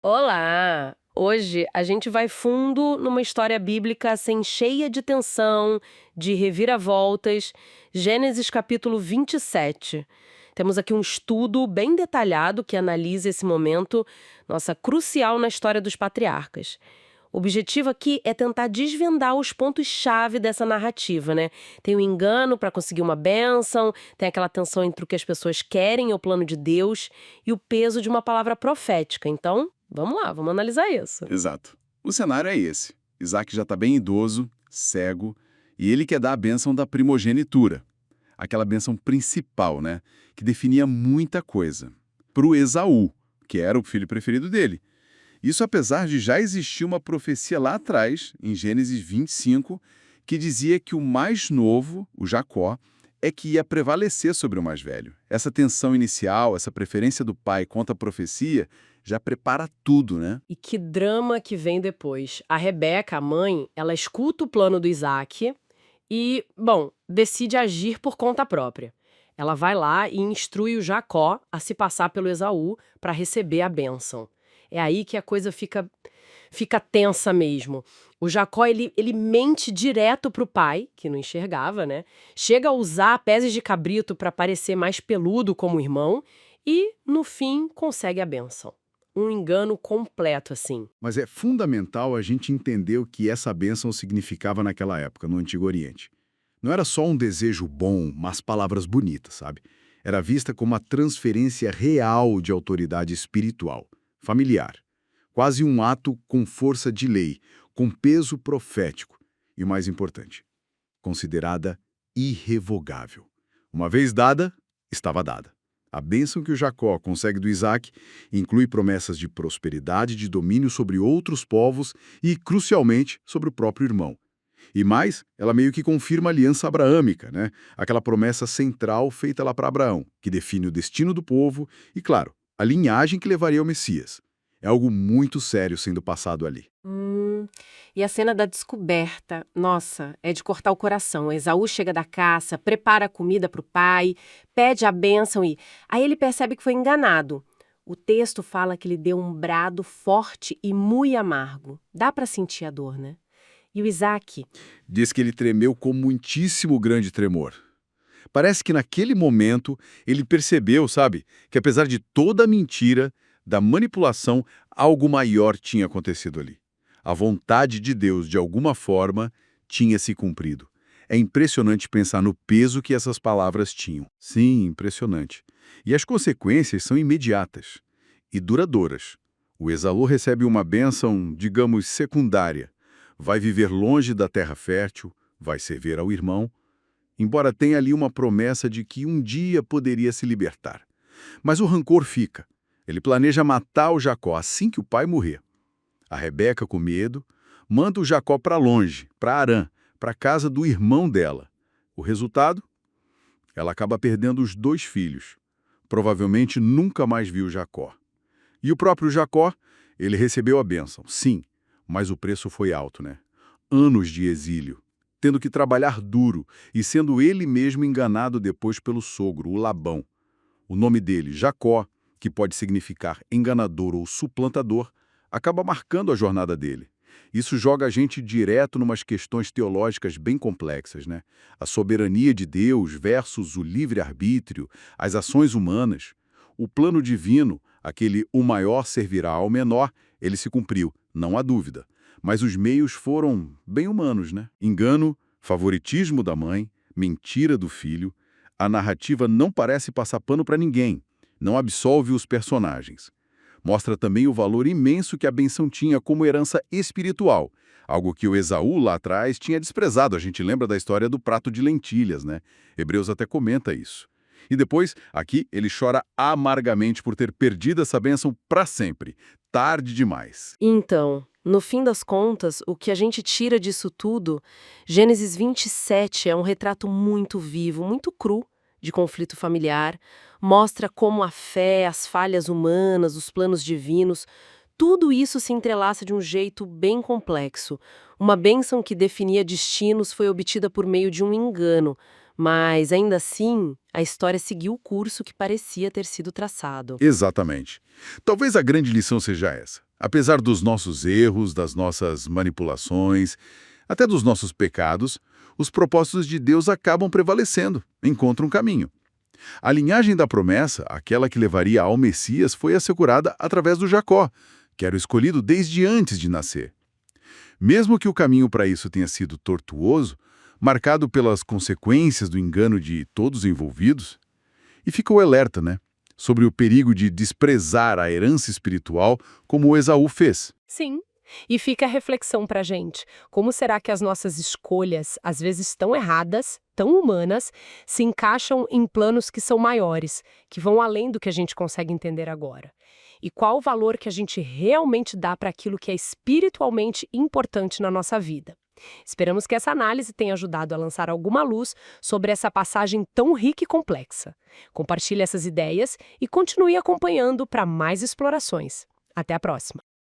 Olá! Hoje a gente vai fundo numa história bíblica assim cheia de tensão, de reviravoltas, Gênesis capítulo 27. Temos aqui um estudo bem detalhado que analisa esse momento, nossa, crucial na história dos patriarcas. O objetivo aqui é tentar desvendar os pontos-chave dessa narrativa, né? Tem o engano para conseguir uma bênção, tem aquela tensão entre o que as pessoas querem e o plano de Deus e o peso de uma palavra profética. Então, vamos lá, vamos analisar isso. Exato. O cenário é esse. Isaac já está bem idoso, cego, e ele quer dar a bênção da primogenitura. Aquela bênção principal, né? Que definia muita coisa. Para o Esaú, que era o filho preferido dele. Isso apesar de já existir uma profecia lá atrás, em Gênesis 25, que dizia que o mais novo, o Jacó, é que ia prevalecer sobre o mais velho. Essa tensão inicial, essa preferência do pai contra a profecia, já prepara tudo, né? E que drama que vem depois. A Rebeca, a mãe, ela escuta o plano do Isaac e, bom, decide agir por conta própria. Ela vai lá e instrui o Jacó a se passar pelo Esaú para receber a bênção. É aí que a coisa fica tensa mesmo. O Jacó, ele mente direto pro pai, que não enxergava, né? Chega a usar pezes de cabrito para parecer mais peludo como o irmão e, no fim, consegue a bênção. Um engano completo, assim. Mas é fundamental a gente entender o que essa bênção significava naquela época, no Antigo Oriente. Não era só um desejo bom, mas palavras bonitas, sabe? Era vista como uma transferência real de autoridade espiritual, familiar. Quase um ato com força de lei, com peso profético. E o mais importante, considerada irrevogável. Uma vez dada, estava dada. A bênção que o Jacó consegue do Isaac inclui promessas de prosperidade e de domínio sobre outros povos e, crucialmente, sobre o próprio irmão. E mais, ela meio que confirma a aliança abraâmica, né? Aquela promessa central feita lá para Abraão, que define o destino do povo e, claro, a linhagem que levaria ao Messias. É algo muito sério sendo passado ali. E a cena da descoberta, nossa, é de cortar o coração. Esaú chega da caça, prepara a comida para o pai, pede a bênção e aí ele percebe que foi enganado. O texto fala que ele deu um brado forte e muito amargo. Dá para sentir a dor, né? E o Isaac, Diz que ele tremeu com muitíssimo grande tremor. Parece que naquele momento ele percebeu, sabe, que apesar de toda a mentira, da manipulação, algo maior tinha acontecido ali. A vontade de Deus, de alguma forma, tinha se cumprido. É impressionante pensar no peso que essas palavras tinham. Sim, impressionante. E as consequências são imediatas e duradouras. O Esaú recebe uma bênção, digamos, secundária. Vai viver longe da terra fértil, vai servir ao irmão, embora tenha ali uma promessa de que um dia poderia se libertar. Mas o rancor fica. Ele planeja matar o Jacó assim que o pai morrer. A Rebeca, com medo, manda o Jacó para longe, para Harã, para a casa do irmão dela. O resultado? Ela acaba perdendo os 2 filhos. Provavelmente nunca mais viu Jacó. E o próprio Jacó, ele recebeu a bênção, sim, mas o preço foi alto, né? Anos de exílio, tendo que trabalhar duro e sendo ele mesmo enganado depois pelo sogro, o Labão. O nome dele, Jacó, que pode significar enganador ou suplantador, acaba marcando a jornada dele. Isso joga a gente direto numas questões teológicas bem complexas, né? A soberania de Deus versus o livre-arbítrio, as ações humanas. O plano divino, aquele o maior servirá ao menor, ele se cumpriu, não há dúvida. Mas os meios foram bem humanos, né? Engano, favoritismo da mãe, mentira do filho. A narrativa não parece passar pano para ninguém, não absolve os personagens. Mostra também o valor imenso que a benção tinha como herança espiritual, algo que o Esaú lá atrás tinha desprezado. A gente lembra da história do prato de lentilhas, né? Hebreus até comenta isso. E depois, aqui, ele chora amargamente por ter perdido essa bênção para sempre. Tarde demais. então, no fim das contas, o que a gente tira disso tudo, Gênesis 27 é um retrato muito vivo, muito cru de conflito familiar, mostra como a fé, as falhas humanas, os planos divinos, tudo isso se entrelaça de um jeito bem complexo. Uma bênção que definia destinos foi obtida por meio de um engano, mas ainda assim, a história seguiu o curso que parecia ter sido traçado. Exatamente. Talvez a grande lição seja essa. Apesar dos nossos erros, das nossas manipulações, até dos nossos pecados, os propósitos de Deus acabam prevalecendo, encontram um caminho. A linhagem da promessa, aquela que levaria ao Messias, foi assegurada através do Jacó, que era o escolhido desde antes de nascer. Mesmo que o caminho para isso tenha sido tortuoso, marcado pelas consequências do engano de todos os envolvidos, e fica o alerta, né, sobre o perigo de desprezar a herança espiritual como Esaú fez. Sim. E fica a reflexão pra gente. Como será que as nossas escolhas, às vezes tão erradas, tão humanas, se encaixam em planos que são maiores, que vão além do que a gente consegue entender agora? E qual o valor que a gente realmente dá para aquilo que é espiritualmente importante na nossa vida? Esperamos que essa análise tenha ajudado a lançar alguma luz sobre essa passagem tão rica e complexa. Compartilhe essas ideias e continue acompanhando para mais explorações. Até a próxima!